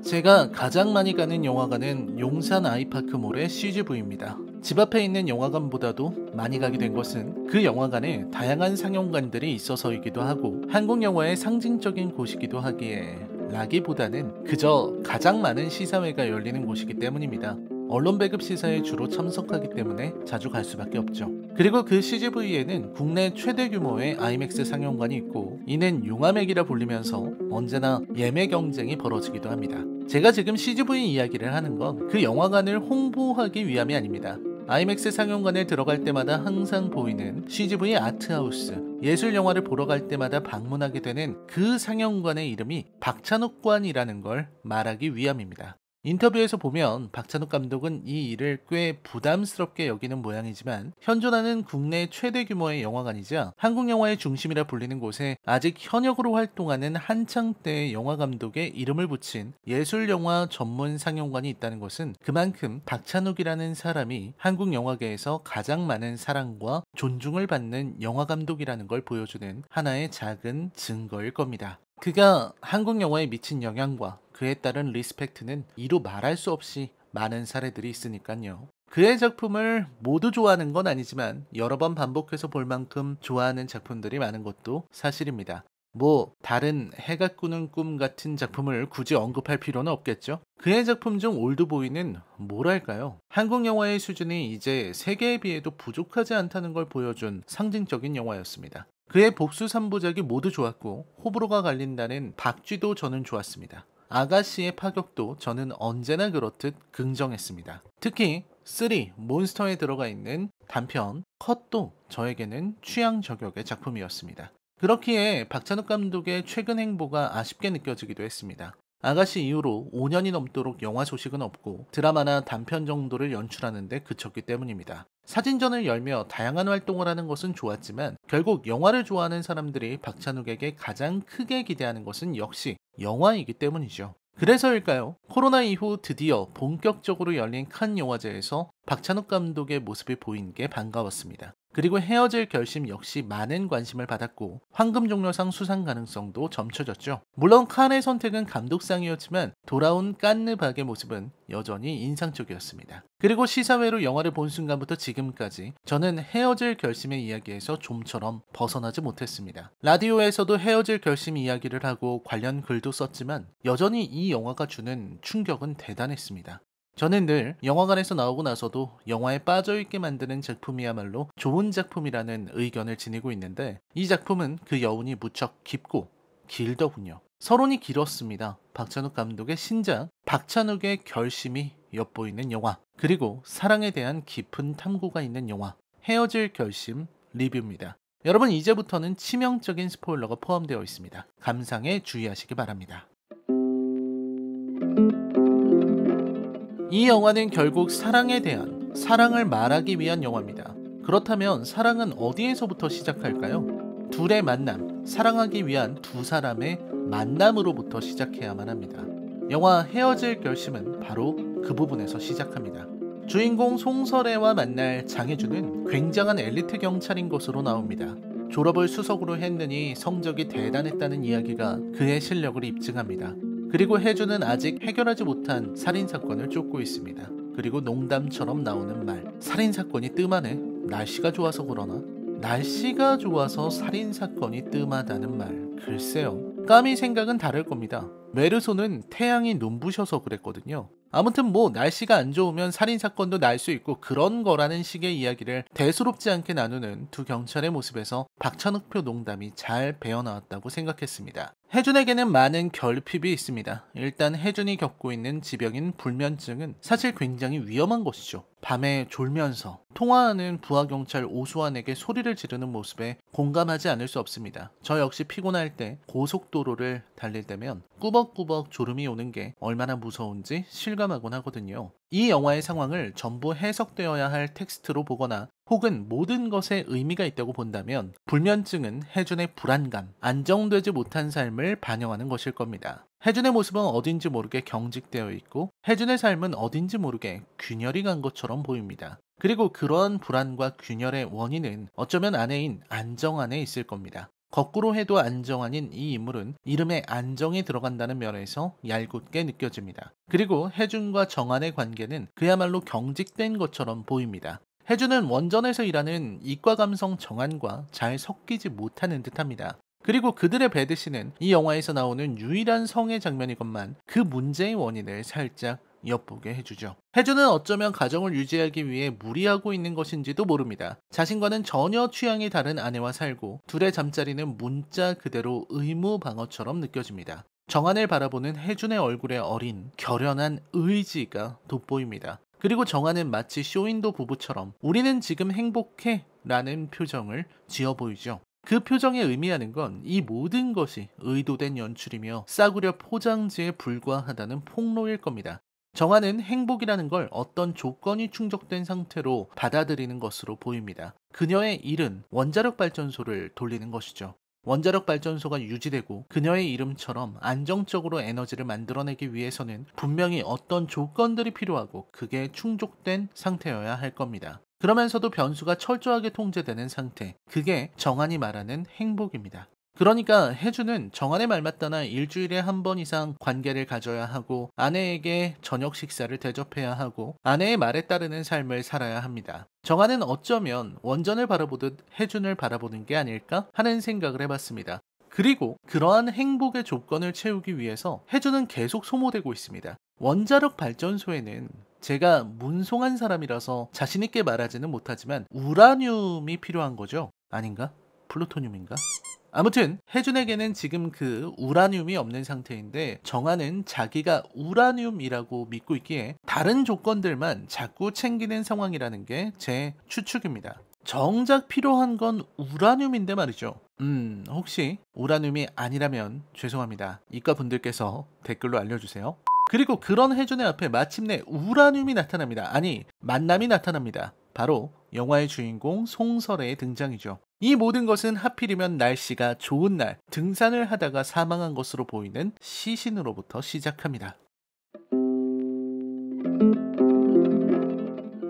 제가 가장 많이 가는 영화관은 용산 아이파크몰의 CGV입니다. 집 앞에 있는 영화관보다도 많이 가게 된 것은 그 영화관에 다양한 상영관들이 있어서이기도 하고 한국 영화의 상징적인 곳이기도 하기에 라기보다는 그저 가장 많은 시사회가 열리는 곳이기 때문입니다. 언론 배급 시사에 주로 참석하기 때문에 자주 갈 수밖에 없죠. 그리고 그 CGV에는 국내 최대 규모의 아이맥스 상영관이 있고 이는 용화맥이라 불리면서 언제나 예매 경쟁이 벌어지기도 합니다. 제가 지금 CGV 이야기를 하는 건 그 영화관을 홍보하기 위함이 아닙니다. 아이맥스 상영관에 들어갈 때마다 항상 보이는 CGV 아트하우스, 예술 영화를 보러 갈 때마다 방문하게 되는 그 상영관의 이름이 박찬욱관이라는 걸 말하기 위함입니다. 인터뷰에서 보면 박찬욱 감독은 이 일을 꽤 부담스럽게 여기는 모양이지만 현존하는 국내 최대 규모의 영화관이자 한국 영화의 중심이라 불리는 곳에 아직 현역으로 활동하는 한창 때의 영화 감독의 이름을 붙인 예술 영화 전문 상영관이 있다는 것은 그만큼 박찬욱이라는 사람이 한국 영화계에서 가장 많은 사랑과 존중을 받는 영화 감독이라는 걸 보여주는 하나의 작은 증거일 겁니다. 그가 한국 영화에 미친 영향과 그에 따른 리스펙트는 이루 말할 수 없이 많은 사례들이 있으니까요. 그의 작품을 모두 좋아하는 건 아니지만 여러 번 반복해서 볼 만큼 좋아하는 작품들이 많은 것도 사실입니다. 다른 해가 꾸는 꿈 같은 작품을 굳이 언급할 필요는 없겠죠? 그의 작품 중 올드보이는 뭐랄까요? 한국 영화의 수준이 이제 세계에 비해도 부족하지 않다는 걸 보여준 상징적인 영화였습니다. 그의 복수 3부작이 모두 좋았고 호불호가 갈린다는 박쥐도 저는 좋았습니다. 아가씨의 파격도 저는 언제나 그렇듯 긍정했습니다. 특히 3 몬스터에 들어가 있는 단편 컷도 저에게는 취향 저격의 작품이었습니다. 그렇기에 박찬욱 감독의 최근 행보가 아쉽게 느껴지기도 했습니다. 아가씨 이후로 5년이 넘도록 영화 소식은 없고 드라마나 단편 정도를 연출하는데 그쳤기 때문입니다. 사진전을 열며 다양한 활동을 하는 것은 좋았지만 결국 영화를 좋아하는 사람들이 박찬욱에게 가장 크게 기대하는 것은 역시 영화이기 때문이죠. 그래서일까요? 코로나 이후 드디어 본격적으로 열린 칸 영화제에서 박찬욱 감독의 모습이 보인 게 반가웠습니다. 그리고 헤어질 결심 역시 많은 관심을 받았고 황금종려상 수상 가능성도 점쳐졌죠. 물론 칸의 선택은 감독상이었지만 돌아온 깐느박의 모습은 여전히 인상적이었습니다. 그리고 시사회로 영화를 본 순간부터 지금까지 저는 헤어질 결심의 이야기에서 좀처럼 벗어나지 못했습니다. 라디오에서도 헤어질 결심 이야기를 하고 관련 글도 썼지만 여전히 이 영화가 주는 충격은 대단했습니다. 저는 늘 영화관에서 나오고 나서도 영화에 빠져있게 만드는 작품이야말로 좋은 작품이라는 의견을 지니고 있는데 이 작품은 그 여운이 무척 깊고 길더군요. 서론이 길었습니다. 박찬욱 감독의 신작 박찬욱의 결심이 엿보이는 영화, 그리고 사랑에 대한 깊은 탐구가 있는 영화 헤어질 결심 리뷰입니다. 여러분, 이제부터는 치명적인 스포일러가 포함되어 있습니다. 감상에 주의하시기 바랍니다. 이 영화는 결국 사랑에 대한, 사랑을 말하기 위한 영화입니다. 그렇다면 사랑은 어디에서부터 시작할까요? 둘의 만남, 사랑하기 위한 두 사람의 만남으로부터 시작해야만 합니다. 영화 헤어질 결심은 바로 그 부분에서 시작합니다. 주인공 송설애와 만날 장혜주는 굉장한 엘리트 경찰인 것으로 나옵니다. 졸업을 수석으로 했느니 성적이 대단했다는 이야기가 그의 실력을 입증합니다. 그리고 혜주는 아직 해결하지 못한 살인사건을 쫓고 있습니다. 그리고 농담처럼 나오는 말, 살인사건이 뜸하네? 날씨가 좋아서 그러나? 날씨가 좋아서 살인사건이 뜸하다는 말, 글쎄요. 까미 생각은 다를 겁니다. 메르소는 태양이 눈부셔서 그랬거든요. 아무튼 날씨가 안 좋으면 살인사건도 날 수 있고 그런 거라는 식의 이야기를 대수롭지 않게 나누는 두 경찰의 모습에서 박찬욱표 농담이 잘 배어나왔다고 생각했습니다. 혜준에게는 많은 결핍이 있습니다. 일단 혜준이 겪고 있는 지병인 불면증은 사실 굉장히 위험한 것이죠. 밤에 졸면서 통화하는 부하경찰 오수환에게 소리를 지르는 모습에 공감하지 않을 수 없습니다. 저 역시 피곤할 때 고속도로를 달릴 때면 꾸벅꾸벅 졸음이 오는 게 얼마나 무서운지 실감하곤 하거든요. 이 영화의 상황을 전부 해석되어야 할 텍스트로 보거나 혹은 모든 것에 의미가 있다고 본다면 불면증은 혜준의 불안감, 안정되지 못한 삶을 반영하는 것일 겁니다. 혜준의 모습은 어딘지 모르게 경직되어 있고 혜준의 삶은 어딘지 모르게 균열이 간 것처럼 보입니다. 그리고 그러한 불안과 균열의 원인은 어쩌면 아내인 안정 안에 있을 겁니다. 거꾸로 해도 안정환인 이 인물은 이름에 안정이 들어간다는 면에서 얄궂게 느껴집니다. 그리고 혜준과 정한의 관계는 그야말로 경직된 것처럼 보입니다. 혜준은 원전에서 일하는 이과 감성 정한과 잘 섞이지 못하는 듯합니다. 그리고 그들의 배드신은 이 영화에서 나오는 유일한 성의 장면이건만 그 문제의 원인을 살짝 엿보게 해주죠. 혜준은 어쩌면 가정을 유지하기 위해 무리하고 있는 것인지도 모릅니다. 자신과는 전혀 취향이 다른 아내와 살고 둘의 잠자리는 문자 그대로 의무 방어처럼 느껴집니다. 정한을 바라보는 혜준의 얼굴에 어린 결연한 의지가 돋보입니다. 그리고 정한은 마치 쇼윈도 부부처럼 우리는 지금 행복해 라는 표정을 지어 보이죠. 그 표정에 의미하는 건 이 모든 것이 의도된 연출이며 싸구려 포장지에 불과하다는 폭로일 겁니다. 정한은 행복이라는 걸 어떤 조건이 충족된 상태로 받아들이는 것으로 보입니다. 그녀의 일은 원자력 발전소를 돌리는 것이죠. 원자력 발전소가 유지되고 그녀의 이름처럼 안정적으로 에너지를 만들어내기 위해서는 분명히 어떤 조건들이 필요하고 그게 충족된 상태여야 할 겁니다. 그러면서도 변수가 철저하게 통제되는 상태, 그게 정한이 말하는 행복입니다. 그러니까 혜준은 정한의 말 맞다나 일주일에 한 번 이상 관계를 가져야 하고 아내에게 저녁 식사를 대접해야 하고 아내의 말에 따르는 삶을 살아야 합니다. 정한은 어쩌면 원전을 바라보듯 혜준을 바라보는 게 아닐까 하는 생각을 해봤습니다. 그리고 그러한 행복의 조건을 채우기 위해서 혜준은 계속 소모되고 있습니다. 원자력 발전소에는 제가 문송한 사람이라서 자신있게 말하지는 못하지만 우라늄이 필요한 거죠? 아닌가? 플루토늄인가? 아무튼 혜준에게는 지금 그 우라늄이 없는 상태인데 정한은 자기가 우라늄이라고 믿고 있기에 다른 조건들만 자꾸 챙기는 상황이라는 게 제 추측입니다. 정작 필요한 건 우라늄인데 말이죠. 혹시 우라늄이 아니라면 죄송합니다. 이과 분들께서 댓글로 알려주세요. 그리고 그런 혜준의 앞에 마침내 우라늄이 나타납니다. 아니, 만남이 나타납니다. 바로 영화의 주인공 송설의 등장이죠. 이 모든 것은 하필이면 날씨가 좋은 날 등산을 하다가 사망한 것으로 보이는 시신으로부터 시작합니다.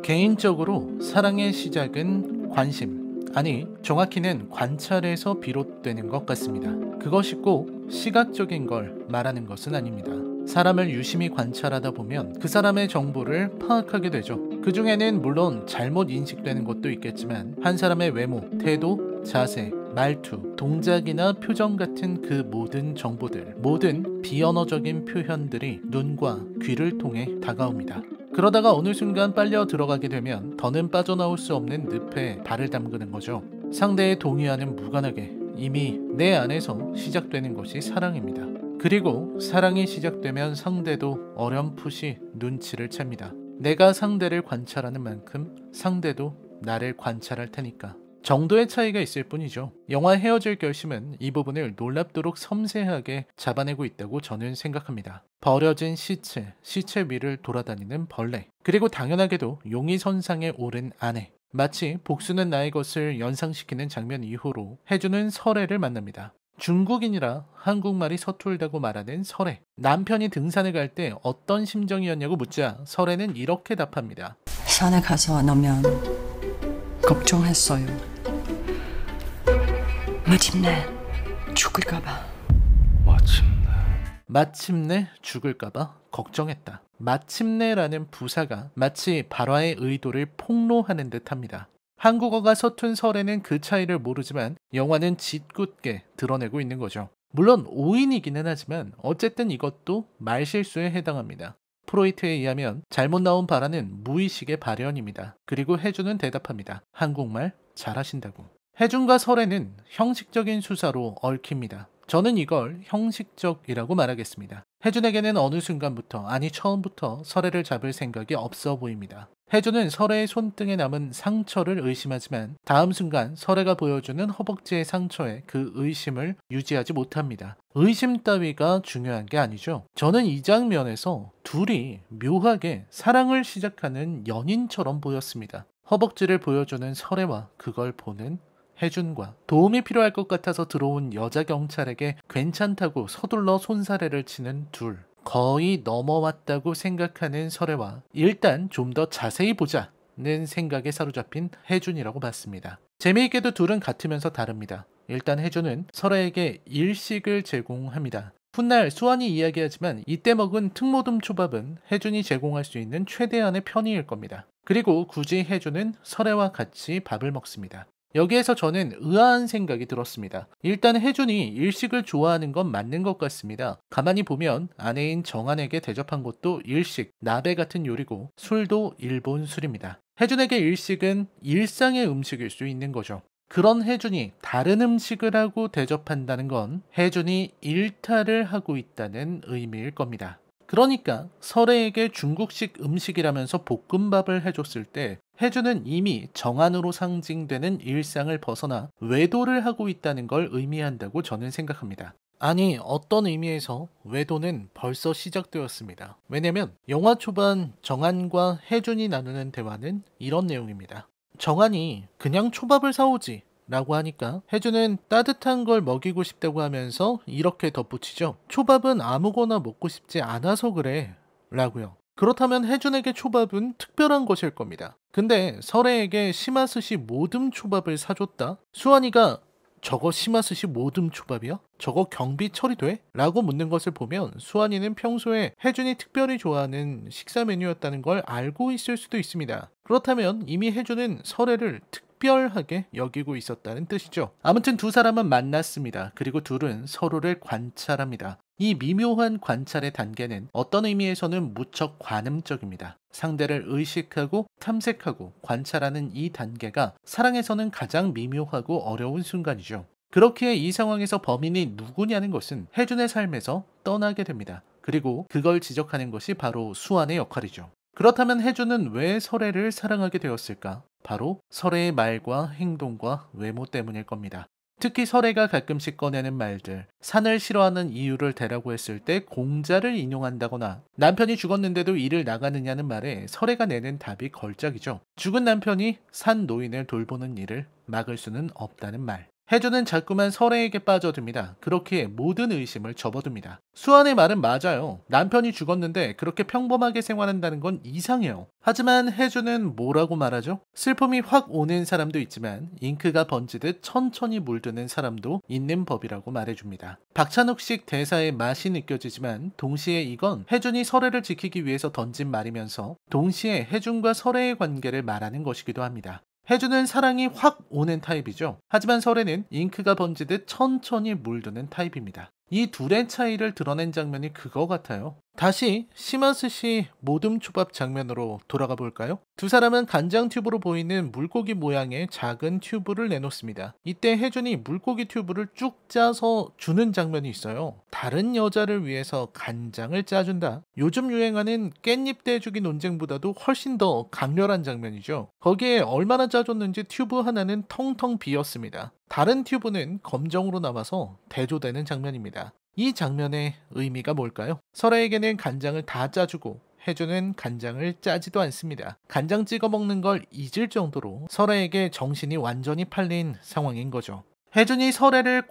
개인적으로 사랑의 시작은 관심, 아니 정확히는 관찰에서 비롯되는 것 같습니다. 그것이 꼭 시각적인 걸 말하는 것은 아닙니다. 사람을 유심히 관찰하다 보면 그 사람의 정보를 파악하게 되죠. 그 중에는 물론 잘못 인식되는 것도 있겠지만 한 사람의 외모, 태도, 자세, 말투, 동작이나 표정 같은 그 모든 정보들, 모든 비언어적인 표현들이 눈과 귀를 통해 다가옵니다. 그러다가 어느 순간 빨려 들어가게 되면 더는 빠져나올 수 없는 늪에 발을 담그는 거죠. 상대의 동의와는 무관하게 이미 내 안에서 시작되는 것이 사랑입니다. 그리고 사랑이 시작되면 상대도 어렴풋이 눈치를 챕니다. 내가 상대를 관찰하는 만큼 상대도 나를 관찰할 테니까. 정도의 차이가 있을 뿐이죠. 영화 헤어질 결심은 이 부분을 놀랍도록 섬세하게 잡아내고 있다고 저는 생각합니다. 버려진 시체, 시체 위를 돌아다니는 벌레, 그리고 당연하게도 용의선상에 오른 아내. 마치 복수는 나의 것을 연상시키는 장면 이후로 혜준은 설애를 만납니다. 중국인이라 한국말이 서툴다고 말하는 설애. 남편이 등산을 갈 때 어떤 심정이었냐고 묻자 설애는 이렇게 답합니다. 산에 가서 너면 걱정했어요. 마침내 죽을까봐. 마침내 죽을까봐 걱정했다. 마침내라는 부사가 마치 발화의 의도를 폭로하는 듯합니다. 한국어가 서툰 설에는 그 차이를 모르지만 영화는 짓궂게 드러내고 있는 거죠. 물론 오인이기는 하지만 어쨌든 이것도 말실수에 해당합니다. 프로이트에 의하면 잘못 나온 발화는 무의식의 발현입니다. 그리고 혜준은 대답합니다. 한국말 잘하신다고. 혜준과 설에는 형식적인 수사로 얽힙니다. 저는 이걸 형식적이라고 말하겠습니다. 혜준에게는 어느 순간부터, 아니 처음부터 설애를 잡을 생각이 없어 보입니다. 혜준은 설애의 손등에 남은 상처를 의심하지만 다음 순간 설애가 보여주는 허벅지의 상처에 그 의심을 유지하지 못합니다. 의심 따위가 중요한 게 아니죠. 저는 이 장면에서 둘이 묘하게 사랑을 시작하는 연인처럼 보였습니다. 허벅지를 보여주는 설애와 그걸 보는 혜준과 도움이 필요할 것 같아서 들어온 여자 경찰에게 괜찮다고 서둘러 손사래를 치는 둘. 거의 넘어왔다고 생각하는 설애와 일단 좀 더 자세히 보자는 생각에 사로잡힌 혜준이라고 봤습니다. 재미있게도 둘은 같으면서 다릅니다. 일단 혜주는 설혜에게 일식을 제공합니다. 훗날 수환이 이야기하지만 이때 먹은 특모듬 초밥은 혜준이 제공할 수 있는 최대한의 편의일 겁니다. 그리고 굳이 혜준은 설혜와 같이 밥을 먹습니다. 여기에서 저는 의아한 생각이 들었습니다. 일단 혜준이 일식을 좋아하는 건 맞는 것 같습니다. 가만히 보면 아내인 정한에게 대접한 것도 일식, 나베 같은 요리고 술도 일본 술입니다. 혜준에게 일식은 일상의 음식일 수 있는 거죠. 그런 혜준이 다른 음식을 하고 대접한다는 건 혜준이 일탈을 하고 있다는 의미일 겁니다. 그러니까 설혜에게 중국식 음식이라면서 볶음밥을 해줬을 때 혜준은 이미 정안으로 상징되는 일상을 벗어나 외도를 하고 있다는 걸 의미한다고 저는 생각합니다. 아니, 어떤 의미에서 외도는 벌써 시작되었습니다. 왜냐면 영화 초반 정안과 혜준이 나누는 대화는 이런 내용입니다. 정한이 그냥 초밥을 사오지 라고 하니까 혜준은 따뜻한 걸 먹이고 싶다고 하면서 이렇게 덧붙이죠. 초밥은 아무거나 먹고 싶지 않아서 그래 라고요. 그렇다면 혜준에게 초밥은 특별한 것일 겁니다. 근데 설혜에게 시마스시 모듬 초밥을 사줬다? 수환이가 저거 시마스시 모듬 초밥이야? 저거 경비 처리돼? 라고 묻는 것을 보면 수환이는 평소에 혜준이 특별히 좋아하는 식사 메뉴였다는 걸 알고 있을 수도 있습니다. 그렇다면 이미 혜준은 설혜를 특별하게 여기고 있었다는 뜻이죠. 아무튼 두 사람은 만났습니다. 그리고 둘은 서로를 관찰합니다. 이 미묘한 관찰의 단계는 어떤 의미에서는 무척 관음적입니다. 상대를 의식하고 탐색하고 관찰하는 이 단계가 사랑에서는 가장 미묘하고 어려운 순간이죠. 그렇기에 이 상황에서 범인이 누구냐는 것은 혜준의 삶에서 떠나게 됩니다. 그리고 그걸 지적하는 것이 바로 수환의 역할이죠. 그렇다면 혜준은 왜 설혜를 사랑하게 되었을까? 바로 설혜의 말과 행동과 외모 때문일 겁니다. 특히 설혜가 가끔씩 꺼내는 말들, 산을 싫어하는 이유를 대라고 했을 때 공자를 인용한다거나 남편이 죽었는데도 일을 나가느냐는 말에 설혜가 내는 답이 걸작이죠. 죽은 남편이 산 노인을 돌보는 일을 막을 수는 없다는 말. 혜준은 자꾸만 설혜에게 빠져듭니다. 그렇기에 모든 의심을 접어듭니다. 수환의 말은 맞아요. 남편이 죽었는데 그렇게 평범하게 생활한다는 건 이상해요. 하지만 혜준은 뭐라고 말하죠? 슬픔이 확 오는 사람도 있지만 잉크가 번지듯 천천히 물드는 사람도 있는 법이라고 말해줍니다. 박찬욱식 대사의 맛이 느껴지지만 동시에 이건 혜준이 설혜를 지키기 위해서 던진 말이면서 동시에 혜준과 설혜의 관계를 말하는 것이기도 합니다. 혜준은 사랑이 확 오는 타입이죠. 하지만 설혜는 잉크가 번지듯 천천히 물드는 타입입니다. 이 둘의 차이를 드러낸 장면이 그거 같아요. 다시 시마스시 모듬초밥 장면으로 돌아가 볼까요? 두 사람은 간장 튜브로 보이는 물고기 모양의 작은 튜브를 내놓습니다. 이때 혜준이 물고기 튜브를 쭉 짜서 주는 장면이 있어요. 다른 여자를 위해서 간장을 짜준다. 요즘 유행하는 깻잎 떼주기 논쟁보다도 훨씬 더 강렬한 장면이죠. 거기에 얼마나 짜줬는지 튜브 하나는 텅텅 비었습니다. 다른 튜브는 검정으로 남아서 대조되는 장면입니다. 이 장면의 의미가 뭘까요? 설혜에게는 간장을 다 짜주고 혜준은 간장을 짜지도 않습니다. 간장 찍어 먹는 걸 잊을 정도로 설혜에게 정신이 완전히 팔린 상황인 거죠. 혜준이 설혜를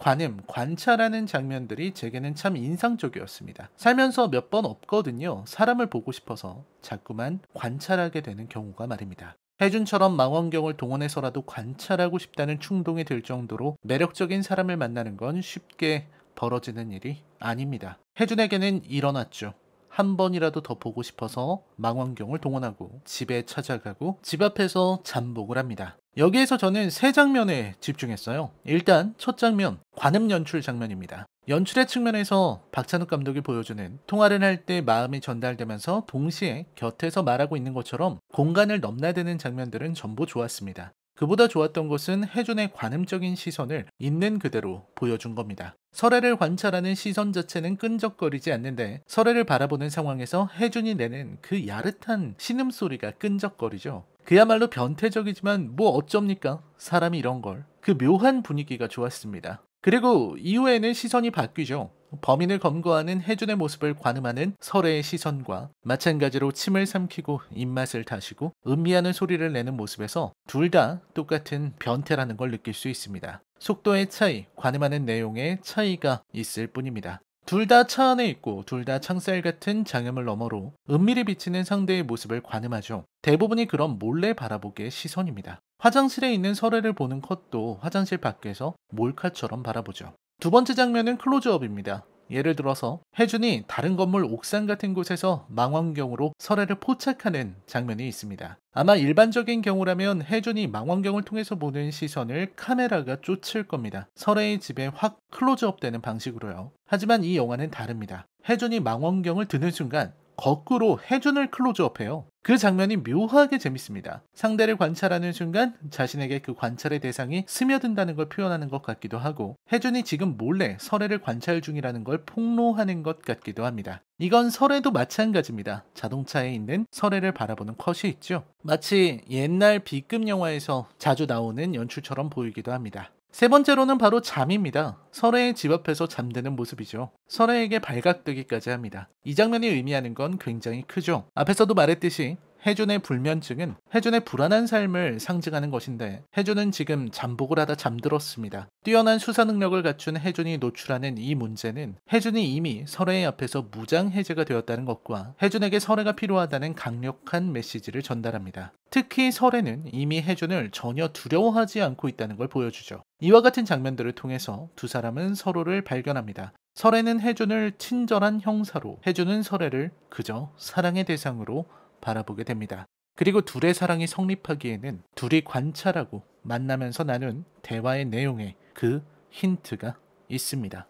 관찰하는 장면들이 제게는 참 인상적이었습니다. 살면서 몇 번 없거든요. 사람을 보고 싶어서 자꾸만 관찰하게 되는 경우가 말입니다. 혜준처럼 망원경을 동원해서라도 관찰하고 싶다는 충동이 들 정도로 매력적인 사람을 만나는 건 쉽게 벌어지는 일이 아닙니다. 혜준에게는 일어났죠. 한 번이라도 더 보고 싶어서 망원경을 동원하고 집에 찾아가고 집 앞에서 잠복을 합니다. 여기에서 저는 세 장면에 집중했어요. 일단 첫 장면, 관음 연출 장면입니다. 연출의 측면에서 박찬욱 감독이 보여주는 통화를 할 때 마음이 전달되면서 동시에 곁에서 말하고 있는 것처럼 공간을 넘나드는 장면들은 전부 좋았습니다. 그보다 좋았던 것은 혜준의 관음적인 시선을 있는 그대로 보여준 겁니다. 설혜를 관찰하는 시선 자체는 끈적거리지 않는데 설혜를 바라보는 상황에서 혜준이 내는 그 야릇한 신음소리가 끈적거리죠. 그야말로 변태적이지만 뭐 어쩝니까? 사람이 이런 걸. 그 묘한 분위기가 좋았습니다. 그리고 이후에는 시선이 바뀌죠. 범인을 검거하는 혜준의 모습을 관음하는 설혜의 시선과 마찬가지로 침을 삼키고 입맛을 다시고 음미하는 소리를 내는 모습에서 둘 다 똑같은 변태라는 걸 느낄 수 있습니다. 속도의 차이, 관음하는 내용의 차이가 있을 뿐입니다. 둘 다 차 안에 있고 둘 다 창살 같은 장애물 너머로 은밀히 비치는 상대의 모습을 관음하죠. 대부분이 그런 몰래 바라보기의 시선입니다. 화장실에 있는 설애를 보는 컷도 화장실 밖에서 몰카처럼 바라보죠. 두 번째 장면은 클로즈업입니다. 예를 들어서 혜준이 다른 건물 옥상 같은 곳에서 망원경으로 설애를 포착하는 장면이 있습니다. 아마 일반적인 경우라면 혜준이 망원경을 통해서 보는 시선을 카메라가 쫓을 겁니다. 설애의 집에 확 클로즈업 되는 방식으로요. 하지만 이 영화는 다릅니다. 혜준이 망원경을 드는 순간 거꾸로 혜준을 클로즈업해요. 그 장면이 묘하게 재밌습니다. 상대를 관찰하는 순간 자신에게 그 관찰의 대상이 스며든다는 걸 표현하는 것 같기도 하고, 혜준이 지금 몰래 설애를 관찰 중이라는 걸 폭로하는 것 같기도 합니다. 이건 설애도 마찬가지입니다. 자동차에 있는 설애를 바라보는 컷이 있죠. 마치 옛날 B급 영화에서 자주 나오는 연출처럼 보이기도 합니다. 세 번째로는 바로 잠입니다. 설애의 집 앞에서 잠드는 모습이죠. 설애에게 발각되기까지 합니다. 이 장면이 의미하는 건 굉장히 크죠. 앞에서도 말했듯이 혜준의 불면증은 혜준의 불안한 삶을 상징하는 것인데, 혜준은 지금 잠복을 하다 잠들었습니다. 뛰어난 수사 능력을 갖춘 혜준이 노출하는 이 문제는 혜준이 이미 설애의 앞에서 무장 해제가 되었다는 것과 혜준에게 설애가 필요하다는 강력한 메시지를 전달합니다. 특히 설애는 이미 혜준을 전혀 두려워하지 않고 있다는 걸 보여주죠. 이와 같은 장면들을 통해서 두 사람은 서로를 발견합니다. 설애는 혜준을 친절한 형사로, 혜준은 설애를 그저 사랑의 대상으로 바라보게 됩니다. 그리고 둘의 사랑이 성립하기에는 둘이 관찰하고 만나면서 나눈 대화의 내용에 그 힌트가 있습니다.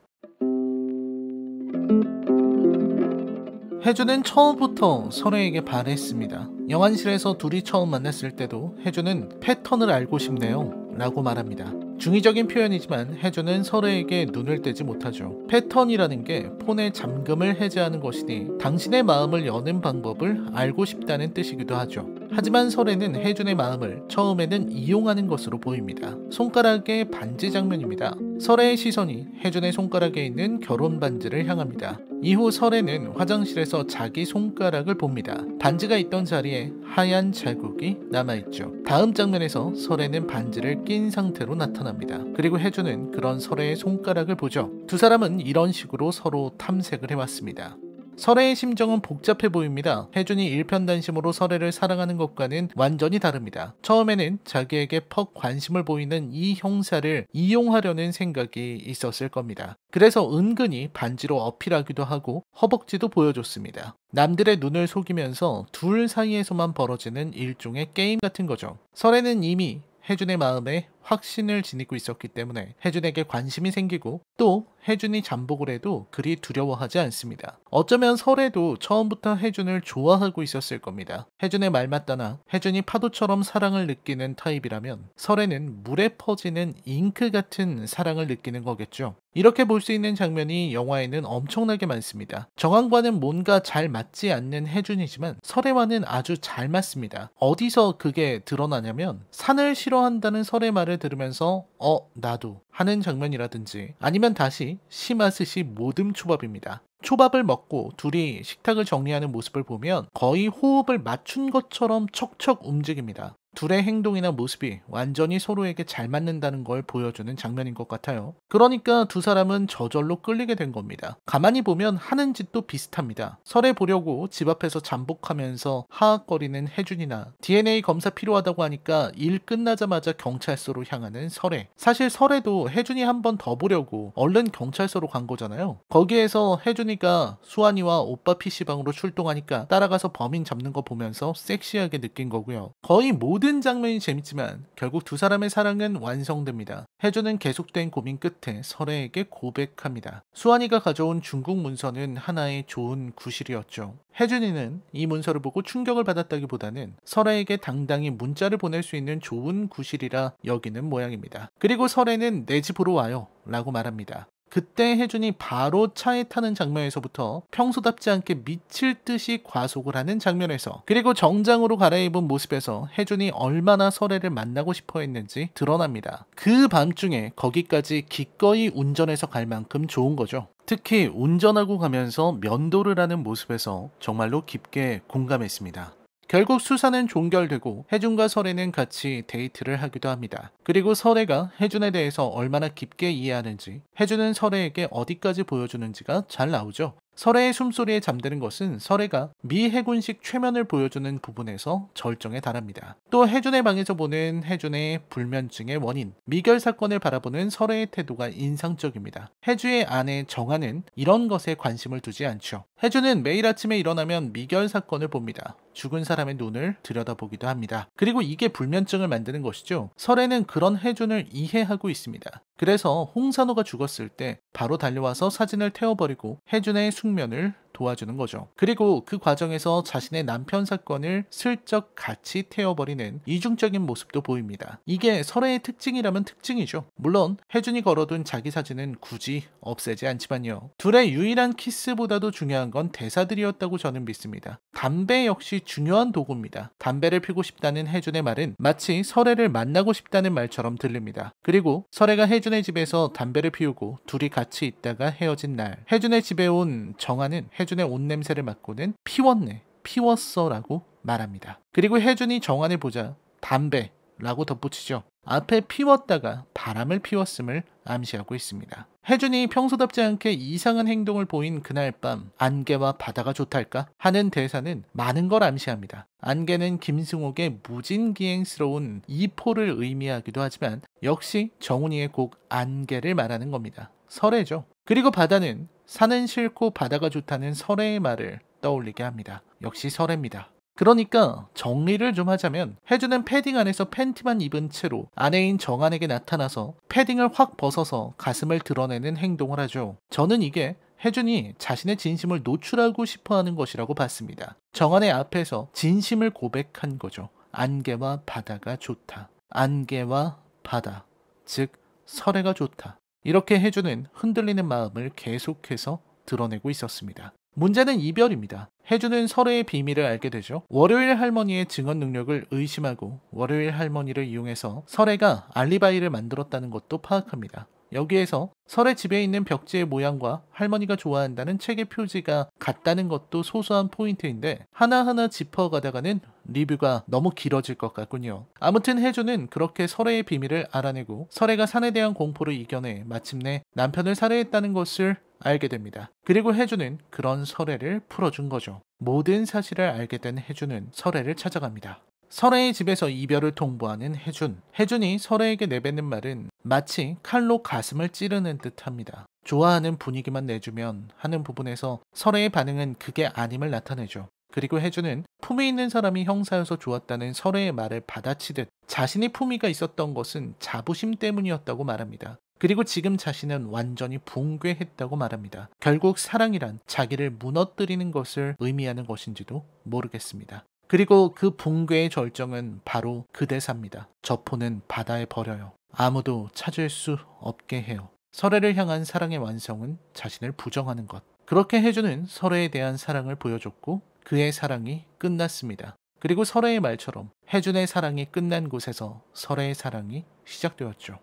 혜준은 처음부터 설애에게 반했습니다. 영안실에서 둘이 처음 만났을 때도 혜준은 패턴을 알고 싶네요 라고 말합니다. 중의적인 표현이지만 혜준은 설애에게 눈을 떼지 못하죠. 패턴이라는 게 폰의 잠금을 해제하는 것이니 당신의 마음을 여는 방법을 알고 싶다는 뜻이기도 하죠. 하지만 설애는 혜준의 마음을 처음에는 이용하는 것으로 보입니다. 손가락의 반지 장면입니다. 설애의 시선이 혜준의 손가락에 있는 결혼 반지를 향합니다. 이후 설애는 화장실에서 자기 손가락을 봅니다. 반지가 있던 자리에 하얀 자국이 남아있죠. 다음 장면에서 설애는 반지를 낀 상태로 나타납니다. 그리고 혜준은 그런 설애의 손가락을 보죠. 두 사람은 이런 식으로 서로 탐색을 해왔습니다. 설애의 심정은 복잡해 보입니다. 혜준이 일편단심으로 설애를 사랑하는 것과는 완전히 다릅니다. 처음에는 자기에게 퍽 관심을 보이는 이 형사를 이용하려는 생각이 있었을 겁니다. 그래서 은근히 반지로 어필하기도 하고 허벅지도 보여줬습니다. 남들의 눈을 속이면서 둘 사이에서만 벌어지는 일종의 게임 같은 거죠. 설애는 이미 혜준의 마음에 확신을 지니고 있었기 때문에 혜준에게 관심이 생기고, 또 혜준이 잠복을 해도 그리 두려워하지 않습니다. 어쩌면 설애도 처음부터 혜준을 좋아하고 있었을 겁니다. 혜준의 말 맞다나 혜준이 파도처럼 사랑을 느끼는 타입이라면 설애는 물에 퍼지는 잉크 같은 사랑을 느끼는 거겠죠. 이렇게 볼 수 있는 장면이 영화에는 엄청나게 많습니다. 정황과는 뭔가 잘 맞지 않는 혜준이지만 설애와는 아주 잘 맞습니다. 어디서 그게 드러나냐면, 산을 싫어한다는 설애 말을 들으면서 나도 하는 장면이라든지, 아니면 다시 시마스시 모듬 초밥입니다. 초밥을 먹고 둘이 식탁을 정리하는 모습을 보면 거의 호흡을 맞춘 것처럼 척척 움직입니다. 둘의 행동이나 모습이 완전히 서로에게 잘 맞는다는 걸 보여주는 장면인 것 같아요. 그러니까 두 사람은 저절로 끌리게 된 겁니다. 가만히 보면 하는 짓도 비슷합니다. 설애 보려고 집 앞에서 잠복하면서 하악거리는 혜준이나, DNA 검사 필요하다고 하니까 일 끝나자마자 경찰서로 향하는 설애. 사실 설애도 혜준이 한 번 더 보려고 얼른 경찰서로 간 거잖아요. 거기에서 혜준이가 수환이와 오빠 PC방으로 출동하니까 따라가서 범인 잡는 거 보면서 섹시하게 느낀 거고요. 거의 모든 장면이 재밌지만 결국 두 사람의 사랑은 완성됩니다. 혜준은 계속된 고민 끝에 설애에게 고백합니다. 수환이가 가져온 중국 문서는 하나의 좋은 구실이었죠. 혜준이는 이 문서를 보고 충격을 받았다기보다는 설애에게 당당히 문자를 보낼 수 있는 좋은 구실이라 여기는 모양입니다. 그리고 설애는 내 집으로 와요 라고 말합니다. 그때 혜준이 바로 차에 타는 장면에서부터 평소답지 않게 미칠 듯이 과속을 하는 장면에서, 그리고 정장으로 갈아입은 모습에서 혜준이 얼마나 설애를 만나고 싶어 했는지 드러납니다. 그 밤중에 거기까지 기꺼이 운전해서 갈 만큼 좋은 거죠. 특히 운전하고 가면서 면도를 하는 모습에서 정말로 깊게 공감했습니다. 결국 수사는 종결되고 혜준과 설애는 같이 데이트를 하기도 합니다. 그리고 설애가 혜준에 대해서 얼마나 깊게 이해하는지, 혜준은 설애에게 어디까지 보여주는지가 잘 나오죠. 설애의 숨소리에 잠드는 것은 설애가 미해군식 최면을 보여주는 부분에서 절정에 달합니다. 또 혜준의 방에서 보는 혜준의 불면증의 원인, 미결 사건을 바라보는 설애의 태도가 인상적입니다. 혜주의 아내 정아는 이런 것에 관심을 두지 않죠. 혜준은 매일 아침에 일어나면 미결 사건을 봅니다. 죽은 사람의 눈을 들여다보기도 합니다. 그리고 이게 불면증을 만드는 것이죠. 설애는 그런 혜준을 이해하고 있습니다. 그래서 홍산호가 죽었을 때 바로 달려와서 사진을 태워버리고 혜준의 숙면을 도와주는 거죠. 그리고 그 과정에서 자신의 남편 사건을 슬쩍 같이 태워버리는 이중적인 모습도 보입니다. 이게 설애의 특징이라면 특징이죠. 물론 혜준이 걸어둔 자기 사진은 굳이 없애지 않지만요. 둘의 유일한 키스보다도 중요한 건 대사들이었다고 저는 믿습니다. 담배 역시 중요한 도구입니다. 담배를 피고 싶다는 혜준의 말은 마치 설애를 만나고 싶다는 말처럼 들립니다. 그리고 설애가 혜준의 집에서 담배를 피우고 둘이 같이 있다가 헤어진 날, 혜준의 집에 온 정아는 혜준의 옷 냄새를 맡고는 피웠네, 피웠어 라고 말합니다. 그리고 혜준이 정아를 보자 담배 라고 덧붙이죠. 앞에 피웠다가 바람을 피웠음을 암시하고 있습니다. 혜준이 평소답지 않게 이상한 행동을 보인 그날 밤 안개와 바다가 좋달까 하는 대사는 많은 걸 암시합니다. 안개는 김승옥의 무진기행스러운 이포를 의미하기도 하지만 역시 정훈이의 곡 안개를 말하는 겁니다. 설애죠. 그리고 바다는 산은 싫고 바다가 좋다는 설애의 말을 떠올리게 합니다. 역시 설애입니다. 그러니까 정리를 좀 하자면 혜준은 패딩 안에서 팬티만 입은 채로 아내인 정한에게 나타나서 패딩을 확 벗어서 가슴을 드러내는 행동을 하죠. 저는 이게 혜준이 자신의 진심을 노출하고 싶어하는 것이라고 봤습니다. 정한의 앞에서 진심을 고백한 거죠. 안개와 바다가 좋다. 안개와 바다, 즉 설애가 좋다. 이렇게 혜준은 흔들리는 마음을 계속해서 드러내고 있었습니다. 문제는 이별입니다. 혜준은 설애의 비밀을 알게 되죠. 월요일 할머니의 증언 능력을 의심하고 월요일 할머니를 이용해서 설애가 알리바이를 만들었다는 것도 파악합니다. 여기에서 설애 집에 있는 벽지의 모양과 할머니가 좋아한다는 책의 표지가 같다는 것도 소소한 포인트인데 하나하나 짚어가다가는 리뷰가 너무 길어질 것 같군요. 아무튼 혜준은 그렇게 설애의 비밀을 알아내고 설애가 산에 대한 공포를 이겨내 마침내 남편을 살해했다는 것을 알게 됩니다. 그리고 혜준은 그런 설애를 풀어준 거죠. 모든 사실을 알게 된 혜준은 설애를 찾아갑니다. 설애의 집에서 이별을 통보하는 혜준. 혜준이 설애에게 내뱉는 말은 마치 칼로 가슴을 찌르는 듯합니다. 좋아하는 분위기만 내주면 하는 부분에서 설애의 반응은 그게 아님을 나타내죠. 그리고 혜준은 품이 있는 사람이 형사여서 좋았다는 설애의 말을 받아치듯 자신이 품위가 있었던 것은 자부심 때문이었다고 말합니다. 그리고 지금 자신은 완전히 붕괴했다고 말합니다. 결국 사랑이란 자기를 무너뜨리는 것을 의미하는 것인지도 모르겠습니다. 그리고 그 붕괴의 절정은 바로 그 대사입니다. 저 포는 바다에 버려요. 아무도 찾을 수 없게 해요. 설애를 향한 사랑의 완성은 자신을 부정하는 것. 그렇게 혜준은 설애에 대한 사랑을 보여줬고 그의 사랑이 끝났습니다. 그리고 설애의 말처럼 혜준의 사랑이 끝난 곳에서 설애의 사랑이 시작되었죠.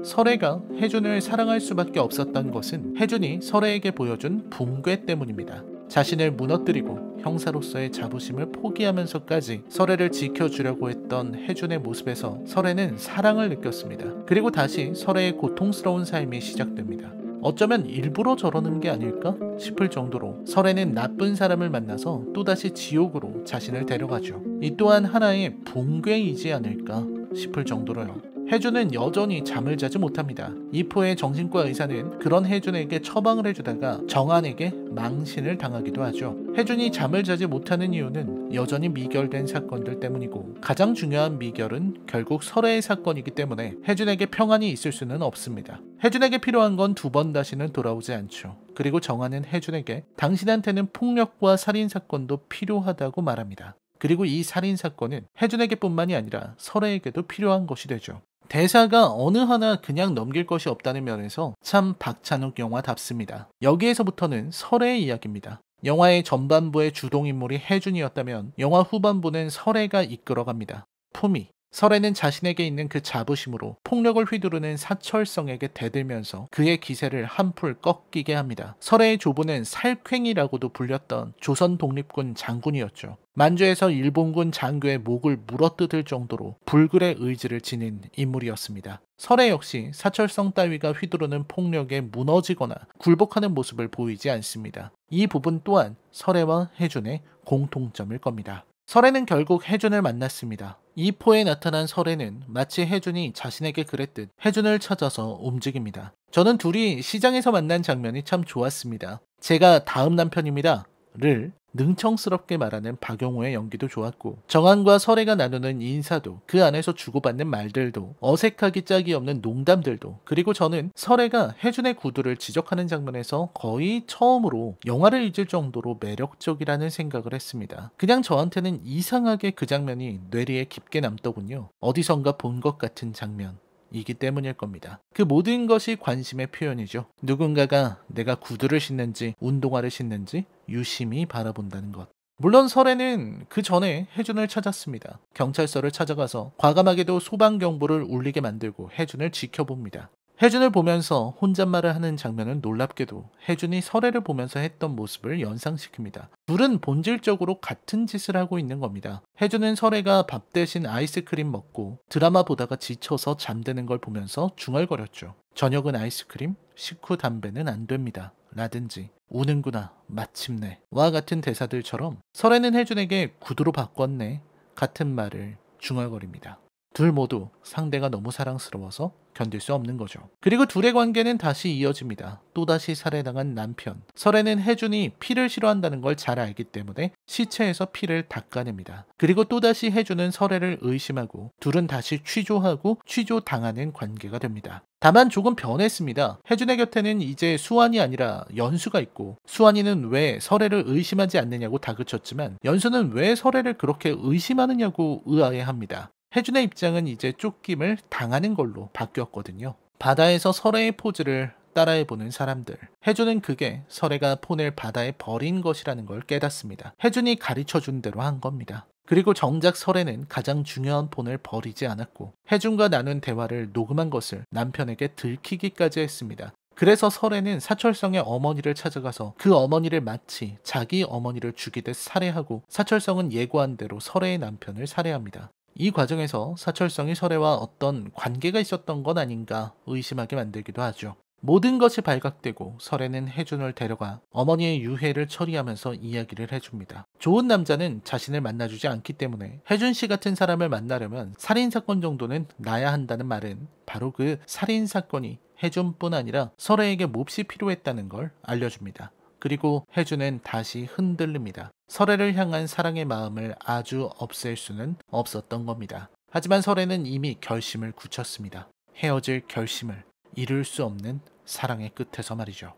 설애가 혜준을 사랑할 수밖에 없었던 것은 혜준이 설애에게 보여준 붕괴 때문입니다. 자신을 무너뜨리고 형사로서의 자부심을 포기하면서까지 설애를 지켜주려고 했던 혜준의 모습에서 설애는 사랑을 느꼈습니다. 그리고 다시 설애의 고통스러운 삶이 시작됩니다. 어쩌면 일부러 저러는 게 아닐까 싶을 정도로 설애는 나쁜 사람을 만나서 또다시 지옥으로 자신을 데려가죠. 이 또한 하나의 붕괴이지 않을까 싶을 정도로요. 혜준은 여전히 잠을 자지 못합니다. 이포의 정신과 의사는 그런 혜준에게 처방을 해주다가 정한에게 망신을 당하기도 하죠. 혜준이 잠을 자지 못하는 이유는 여전히 미결된 사건들 때문이고 가장 중요한 미결은 결국 설애의 사건이기 때문에 혜준에게 평안이 있을 수는 없습니다. 혜준에게 필요한 건 두 번 다시는 돌아오지 않죠. 그리고 정한은 혜준에게 당신한테는 폭력과 살인 사건도 필요하다고 말합니다. 그리고 이 살인 사건은 혜준에게뿐만이 아니라 설애에게도 필요한 것이 되죠. 대사가 어느 하나 그냥 넘길 것이 없다는 면에서 참 박찬욱 영화답습니다. 여기에서부터는 설애의 이야기입니다. 영화의 전반부의 주동인물이 혜준이었다면 영화 후반부는 설애가 이끌어갑니다. 품위, 설애는 자신에게 있는 그 자부심으로 폭력을 휘두르는 사철성에게 대들면서 그의 기세를 한풀 꺾이게 합니다. 설애의 조부는 살쾡이라고도 불렸던 조선 독립군 장군이었죠. 만주에서 일본군 장교의 목을 물어뜯을 정도로 불굴의 의지를 지닌 인물이었습니다. 설애 역시 사철성 따위가 휘두르는 폭력에 무너지거나 굴복하는 모습을 보이지 않습니다. 이 부분 또한 설애와 해준의 공통점일 겁니다. 설애는 결국 해준을 만났습니다. 이 포에 나타난 설애는 마치 해준이 자신에게 그랬듯 해준을 찾아서 움직입니다. 저는 둘이 시장에서 만난 장면이 참 좋았습니다. 제가 다음 남편입니다. 를 능청스럽게 말하는 박용호의 연기도 좋았고, 정한과 설애가 나누는 인사도, 그 안에서 주고받는 말들도, 어색하기 짝이 없는 농담들도, 그리고 저는 설애가 해준의 구두를 지적하는 장면에서 거의 처음으로 영화를 잊을 정도로 매력적이라는 생각을 했습니다. 그냥 저한테는 이상하게 그 장면이 뇌리에 깊게 남더군요. 어디선가 본 것 같은 장면 이기 때문일 겁니다. 그 모든 것이 관심의 표현이죠. 누군가가 내가 구두를 신는지 운동화를 신는지 유심히 바라본다는 것. 물론 설애는 그 전에 해준을 찾았습니다. 경찰서를 찾아가서 과감하게도 소방경보를 울리게 만들고 해준을 지켜봅니다. 해준을 보면서 혼잣말을 하는 장면은 놀랍게도 해준이 설애를 보면서 했던 모습을 연상시킵니다. 둘은 본질적으로 같은 짓을 하고 있는 겁니다. 해준은 설애가 밥 대신 아이스크림 먹고 드라마 보다가 지쳐서 잠드는 걸 보면서 중얼거렸죠. 저녁은 아이스크림, 식후 담배는 안 됩니다. 라든지 우는구나 마침내 와 같은 대사들처럼 설애는 해준에게 구두로 바꿨네 같은 말을 중얼거립니다. 둘 모두 상대가 너무 사랑스러워서 견딜 수 없는 거죠. 그리고 둘의 관계는 다시 이어집니다. 또다시 살해당한 남편. 설애는 해준이 피를 싫어한다는 걸 잘 알기 때문에 시체에서 피를 닦아냅니다. 그리고 또다시 해준은 설애를 의심하고 둘은 다시 취조하고 취조당하는 관계가 됩니다. 다만 조금 변했습니다. 해준의 곁에는 이제 수환이 아니라 연수가 있고, 수환이는 왜 설애를 의심하지 않느냐고 다그쳤지만 연수는 왜 설애를 그렇게 의심하느냐고 의아해합니다. 해준의 입장은 이제 쫓김을 당하는 걸로 바뀌었거든요. 바다에서 설애의 포즈를 따라해보는 사람들. 해준은 그게 설애가 폰을 바다에 버린 것이라는 걸 깨닫습니다. 해준이 가르쳐준 대로 한 겁니다. 그리고 정작 설애는 가장 중요한 폰을 버리지 않았고 해준과 나눈 대화를 녹음한 것을 남편에게 들키기까지 했습니다. 그래서 설애는 사철성의 어머니를 찾아가서 그 어머니를 마치 자기 어머니를 죽이듯 살해하고, 사철성은 예고한 대로 설애의 남편을 살해합니다. 이 과정에서 사철성이 설애와 어떤 관계가 있었던 건 아닌가 의심하게 만들기도 하죠. 모든 것이 발각되고 설애는 해준을 데려가 어머니의 유해를 처리하면서 이야기를 해줍니다. 좋은 남자는 자신을 만나주지 않기 때문에 해준 씨 같은 사람을 만나려면 살인사건 정도는 나야 한다는 말은 바로 그 살인사건이 해준뿐 아니라 설애에게 몹시 필요했다는 걸 알려줍니다. 그리고 해준은 다시 흔들립니다. 설애를 향한 사랑의 마음을 아주 없앨 수는 없었던 겁니다. 하지만 설애는 이미 결심을 굳혔습니다. 헤어질 결심을, 이룰 수 없는 사랑의 끝에서 말이죠.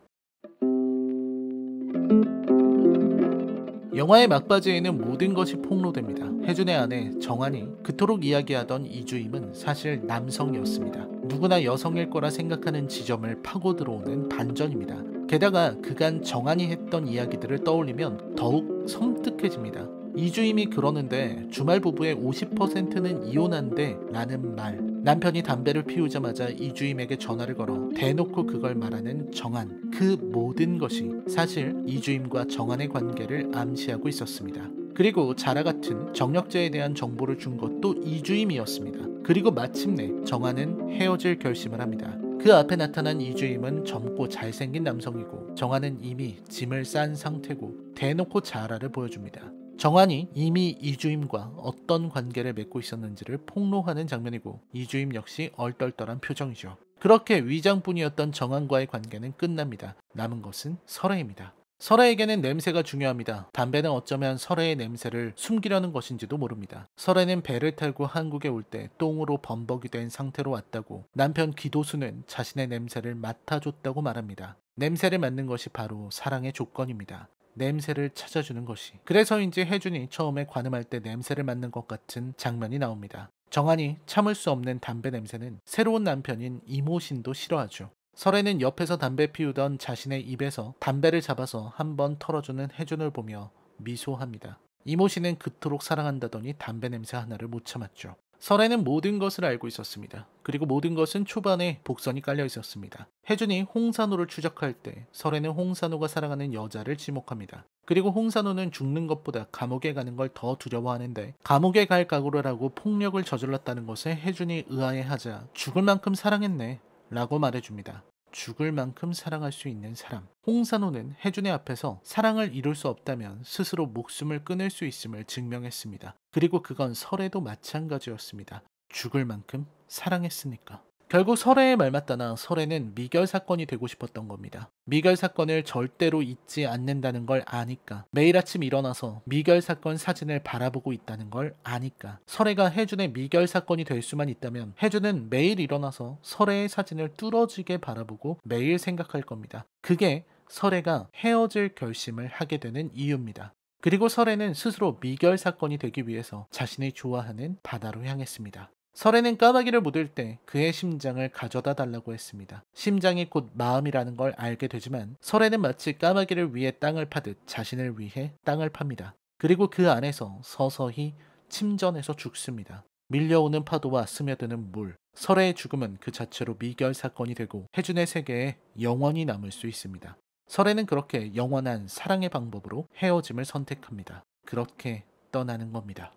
영화의 막바지에는 모든 것이 폭로됩니다. 해준의 아내 정한이 그토록 이야기하던 이주임은 사실 남성이었습니다. 누구나 여성일 거라 생각하는 지점을 파고 들어오는 반전입니다. 게다가 그간 정한이 했던 이야기들을 떠올리면 더욱 섬뜩해집니다. 이주임이 그러는데 주말 부부의 50%는 이혼한대 라는 말. 남편이 담배를 피우자마자 이주임에게 전화를 걸어 대놓고 그걸 말하는 정한. 그 모든 것이 사실 이주임과 정한의 관계를 암시하고 있었습니다. 그리고 자라 같은 정력자에 대한 정보를 준 것도 이주임이었습니다. 그리고 마침내 정한은 헤어질 결심을 합니다. 그 앞에 나타난 이주임은 젊고 잘생긴 남성이고 정한은 이미 짐을 싼 상태고 대놓고 자라를 보여줍니다. 정한이 이미 이주임과 어떤 관계를 맺고 있었는지를 폭로하는 장면이고 이주임 역시 얼떨떨한 표정이죠. 그렇게 위장뿐이었던 정한과의 관계는 끝납니다. 남은 것은 설애입니다. 설애에게는 냄새가 중요합니다. 담배는 어쩌면 설애의 냄새를 숨기려는 것인지도 모릅니다. 설애는 배를 타고 한국에 올 때 똥으로 범벅이 된 상태로 왔다고, 남편 기도수는 자신의 냄새를 맡아줬다고 말합니다. 냄새를 맡는 것이 바로 사랑의 조건입니다. 냄새를 찾아주는 것이. 그래서인지 해준이 처음에 관음할 때 냄새를 맡는 것 같은 장면이 나옵니다. 정한이 참을 수 없는 담배 냄새는 새로운 남편인 이모신도 싫어하죠. 설애는 옆에서 담배 피우던 자신의 입에서 담배를 잡아서 한번 털어주는 해준을 보며 미소합니다. 이모씨는 그토록 사랑한다더니 담배 냄새 하나를 못 참았죠. 설애는 모든 것을 알고 있었습니다. 그리고 모든 것은 초반에 복선이 깔려 있었습니다. 혜준이 홍산호를 추적할 때 설애는 홍산호가 사랑하는 여자를 지목합니다. 그리고 홍산호는 죽는 것보다 감옥에 가는 걸 더 두려워하는데 감옥에 갈 각오를 하고 폭력을 저질렀다는 것에 혜준이 의아해하자 죽을 만큼 사랑했네 라고 말해줍니다. 죽을 만큼 사랑할 수 있는 사람. 홍산호는 혜준의 앞에서 사랑을 이룰 수 없다면 스스로 목숨을 끊을 수 있음을 증명했습니다. 그리고 그건 설애도 마찬가지였습니다. 죽을 만큼 사랑했으니까. 결국 설애의 말 맞다나 설애는 미결 사건이 되고 싶었던 겁니다. 미결 사건을 절대로 잊지 않는다는 걸 아니까, 매일 아침 일어나서 미결 사건 사진을 바라보고 있다는 걸 아니까, 설애가 혜준의 미결 사건이 될 수만 있다면 혜준은 매일 일어나서 설애의 사진을 뚫어지게 바라보고 매일 생각할 겁니다. 그게 설애가 헤어질 결심을 하게 되는 이유입니다. 그리고 설애는 스스로 미결 사건이 되기 위해서 자신이 좋아하는 바다로 향했습니다. 설애는 까마귀를 묻을 때 그의 심장을 가져다 달라고 했습니다. 심장이 곧 마음이라는 걸 알게 되지만 설애는 마치 까마귀를 위해 땅을 파듯 자신을 위해 땅을 팝니다. 그리고 그 안에서 서서히 침전해서 죽습니다. 밀려오는 파도와 스며드는 물. 설애의 죽음은 그 자체로 미결 사건이 되고 혜준의 세계에 영원히 남을 수 있습니다. 설애는 그렇게 영원한 사랑의 방법으로 헤어짐을 선택합니다. 그렇게 떠나는 겁니다.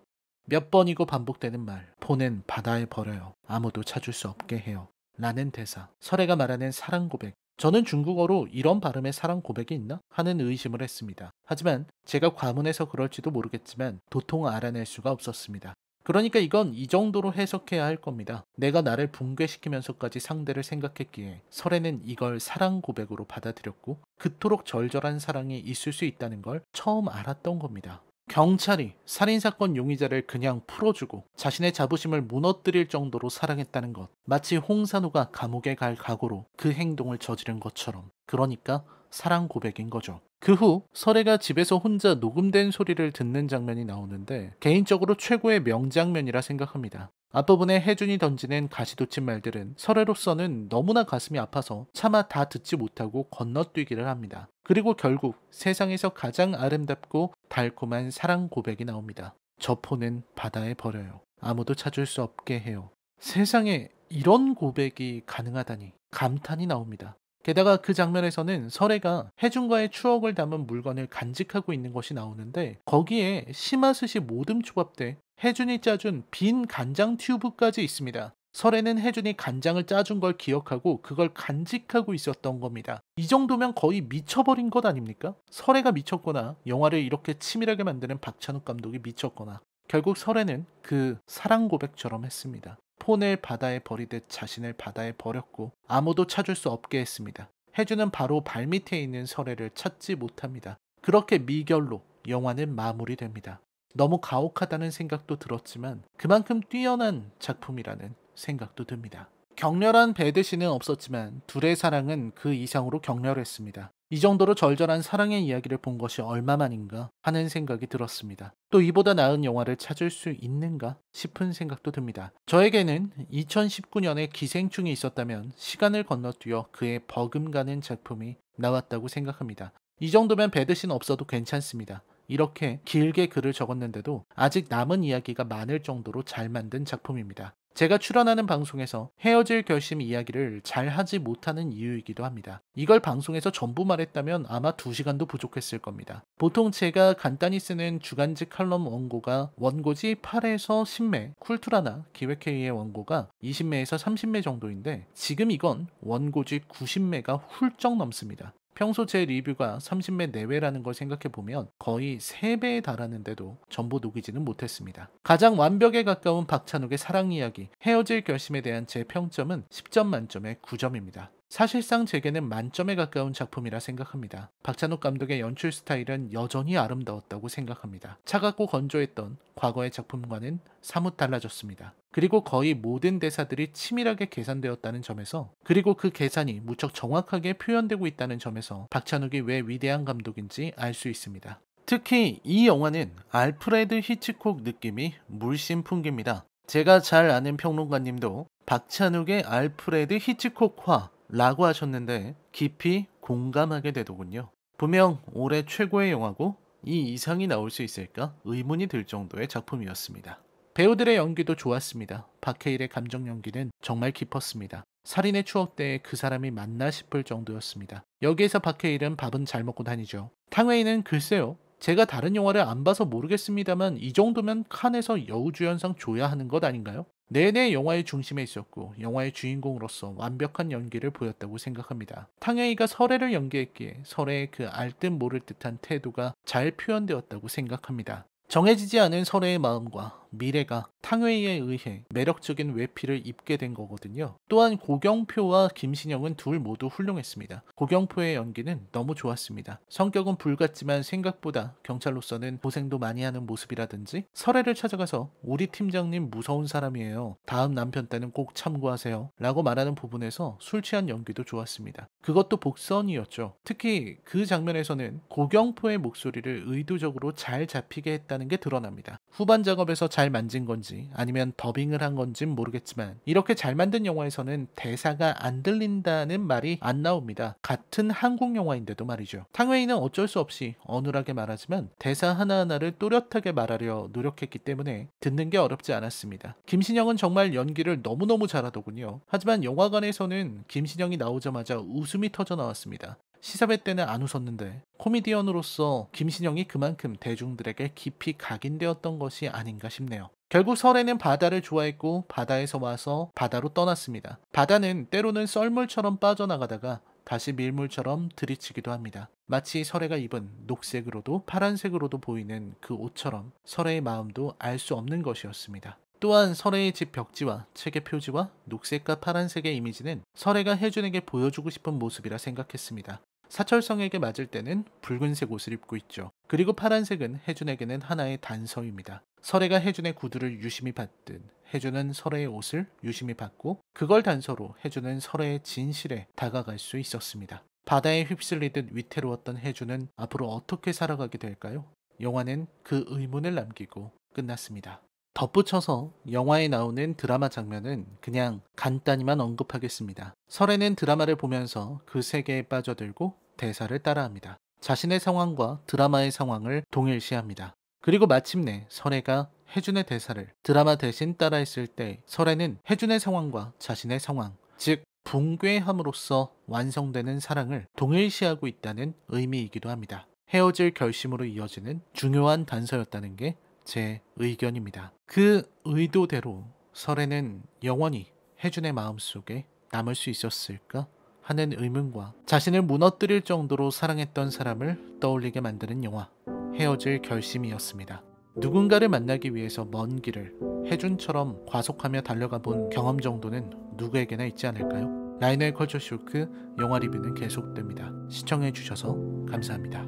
몇 번이고 반복되는 말, 폰은 바다에 버려요. 아무도 찾을 수 없게 해요. 라는 대사, 설애가 말하는 사랑 고백. 저는 중국어로 이런 발음의 사랑 고백이 있나? 하는 의심을 했습니다. 하지만 제가 과문해서 그럴지도 모르겠지만 도통 알아낼 수가 없었습니다. 그러니까 이건 이 정도로 해석해야 할 겁니다. 내가 나를 붕괴시키면서까지 상대를 생각했기에 설애는 이걸 사랑 고백으로 받아들였고 그토록 절절한 사랑이 있을 수 있다는 걸 처음 알았던 겁니다. 경찰이 살인사건 용의자를 그냥 풀어주고 자신의 자부심을 무너뜨릴 정도로 사랑했다는 것. 마치 홍산호가 감옥에 갈 각오로 그 행동을 저지른 것처럼. 그러니까 사랑 고백인 거죠. 그 후 설애가 집에서 혼자 녹음된 소리를 듣는 장면이 나오는데 개인적으로 최고의 명장면이라 생각합니다. 앞부분에 혜준이 던지는 가시돋친 말들은 설애로서는 너무나 가슴이 아파서 차마 다 듣지 못하고 건너뛰기를 합니다. 그리고 결국 세상에서 가장 아름답고 달콤한 사랑 고백이 나옵니다. 저 폰은 바다에 버려요. 아무도 찾을 수 없게 해요. 세상에 이런 고백이 가능하다니 감탄이 나옵니다. 게다가 그 장면에서는 설애가 혜준과의 추억을 담은 물건을 간직하고 있는 것이 나오는데 거기에 심화스시 모듬 초밥대 혜준이 짜준 빈 간장 튜브까지 있습니다. 설애는 혜준이 간장을 짜준 걸 기억하고 그걸 간직하고 있었던 겁니다. 이 정도면 거의 미쳐버린 것 아닙니까? 설애가 미쳤거나 영화를 이렇게 치밀하게 만드는 박찬욱 감독이 미쳤거나 결국 설애는 그 사랑 고백처럼 했습니다. 폰을 바다에 버리듯 자신을 바다에 버렸고 아무도 찾을 수 없게 했습니다. 혜준은 바로 발밑에 있는 설애를 찾지 못합니다. 그렇게 미결로 영화는 마무리됩니다. 너무 가혹하다는 생각도 들었지만 그만큼 뛰어난 작품이라는 생각도 듭니다. 격렬한 배드신은 없었지만 둘의 사랑은 그 이상으로 격렬했습니다. 이 정도로 절절한 사랑의 이야기를 본 것이 얼마만인가 하는 생각이 들었습니다. 또 이보다 나은 영화를 찾을 수 있는가 싶은 생각도 듭니다. 저에게는 2019년에 기생충이 있었다면 시간을 건너뛰어 그의 버금가는 작품이 나왔다고 생각합니다. 이 정도면 배드신 없어도 괜찮습니다. 이렇게 길게 글을 적었는데도 아직 남은 이야기가 많을 정도로 잘 만든 작품입니다. 제가 출연하는 방송에서 헤어질 결심 이야기를 잘 하지 못하는 이유이기도 합니다. 이걸 방송에서 전부 말했다면 아마 2시간도 부족했을 겁니다. 보통 제가 간단히 쓰는 주간지 칼럼 원고가 원고지 8에서 10매, 쿨투라나 기획회의의 원고가 20매에서 30매 정도인데 지금 이건 원고지 90매가 훌쩍 넘습니다. 평소 제 리뷰가 30매 내외라는 걸 생각해보면 거의 3배에 달하는데도 전부 녹이지는 못했습니다. 가장 완벽에 가까운 박찬욱의 사랑 이야기, 헤어질 결심에 대한 제 평점은 10점 만점에 9점입니다. 사실상 제게는 만점에 가까운 작품이라 생각합니다. 박찬욱 감독의 연출 스타일은 여전히 아름다웠다고 생각합니다. 차갑고 건조했던 과거의 작품과는 사뭇 달라졌습니다. 그리고 거의 모든 대사들이 치밀하게 계산되었다는 점에서 그리고 그 계산이 무척 정확하게 표현되고 있다는 점에서 박찬욱이 왜 위대한 감독인지 알 수 있습니다. 특히 이 영화는 알프레드 히치콕 느낌이 물씬 풍깁니다. 제가 잘 아는 평론가님도 박찬욱의 알프레드 히치콕화 라고 하셨는데 깊이 공감하게 되더군요. 분명 올해 최고의 영화고 이 이상이 나올 수 있을까 의문이 들 정도의 작품이었습니다. 배우들의 연기도 좋았습니다. 박해일의 감정 연기는 정말 깊었습니다. 살인의 추억 때에 그 사람이 맞나 싶을 정도였습니다. 여기에서 박해일은 밥은 잘 먹고 다니죠. 탕웨이는 글쎄요. 제가 다른 영화를 안 봐서 모르겠습니다만 이 정도면 칸에서 여우주연상 줘야 하는 것 아닌가요? 내내 영화의 중심에 있었고 영화의 주인공으로서 완벽한 연기를 보였다고 생각합니다. 탕웨이가 설애를 연기했기에 설애의 그 알듯 모를 듯한 태도가 잘 표현되었다고 생각합니다. 정해지지 않은 설애의 마음과 미래가 탕웨이에 의해 매력적인 외피를 입게 된 거거든요. 또한 고경표와 김신영은 둘 모두 훌륭했습니다. 고경표의 연기는 너무 좋았습니다. 성격은 불같지만 생각보다 경찰로서는 고생도 많이 하는 모습이라든지 설애를 찾아가서 우리 팀장님 무서운 사람이에요. 다음 남편 때는 꼭 참고하세요. 라고 말하는 부분에서 술 취한 연기도 좋았습니다. 그것도 복선이었죠. 특히 그 장면에서는 고경표의 목소리를 의도적으로 잘 잡히게 했다는 게 드러납니다. 후반 작업에서 잘 만진 건지 아니면 더빙을 한 건진 모르겠지만 이렇게 잘 만든 영화에서는 대사가 안 들린다는 말이 안 나옵니다. 같은 한국 영화인데도 말이죠. 탕웨이는 어쩔 수 없이 어눌하게 말하지만 대사 하나하나를 또렷하게 말하려 노력했기 때문에 듣는 게 어렵지 않았습니다. 김신영은 정말 연기를 너무너무 잘하더군요. 하지만 영화관에서는 김신영이 나오자마자 웃음이 터져 나왔습니다. 시사회 때는 안 웃었는데 코미디언으로서 김신영이 그만큼 대중들에게 깊이 각인되었던 것이 아닌가 싶네요. 결국 설애는 바다를 좋아했고 바다에서 와서 바다로 떠났습니다. 바다는 때로는 썰물처럼 빠져나가다가 다시 밀물처럼 들이치기도 합니다. 마치 설애가 입은 녹색으로도 파란색으로도 보이는 그 옷처럼 설애의 마음도 알 수 없는 것이었습니다. 또한 설애의 집 벽지와 책의 표지와 녹색과 파란색의 이미지는 설애가 혜준에게 보여주고 싶은 모습이라 생각했습니다. 사철성에게 맞을 때는 붉은색 옷을 입고 있죠. 그리고 파란색은 혜준에게는 하나의 단서입니다. 설애가 혜준의 구두를 유심히 받듯 혜준은 설애의 옷을 유심히 받고 그걸 단서로 혜준은 설애의 진실에 다가갈 수 있었습니다. 바다에 휩쓸리듯 위태로웠던 혜준은 앞으로 어떻게 살아가게 될까요? 영화는 그 의문을 남기고 끝났습니다. 덧붙여서 영화에 나오는 드라마 장면은 그냥 간단히만 언급하겠습니다. 설애는 드라마를 보면서 그 세계에 빠져들고 대사를 따라합니다. 자신의 상황과 드라마의 상황을 동일시합니다. 그리고 마침내 설애가 혜준의 대사를 드라마 대신 따라했을 때 설애는 혜준의 상황과 자신의 상황, 즉 붕괴함으로써 완성되는 사랑을 동일시하고 있다는 의미이기도 합니다. 헤어질 결심으로 이어지는 중요한 단서였다는 게 제 의견입니다. 그 의도대로 설애는 영원히 혜준의 마음속에 남을 수 있었을까 하는 의문과 자신을 무너뜨릴 정도로 사랑했던 사람을 떠올리게 만드는 영화 헤어질 결심이었습니다. 누군가를 만나기 위해서 먼 길을 혜준처럼 과속하며 달려가 본 경험 정도는 누구에게나 있지 않을까요? 라이너의 컬처 쇼크 영화 리뷰는 계속됩니다. 시청해주셔서 감사합니다.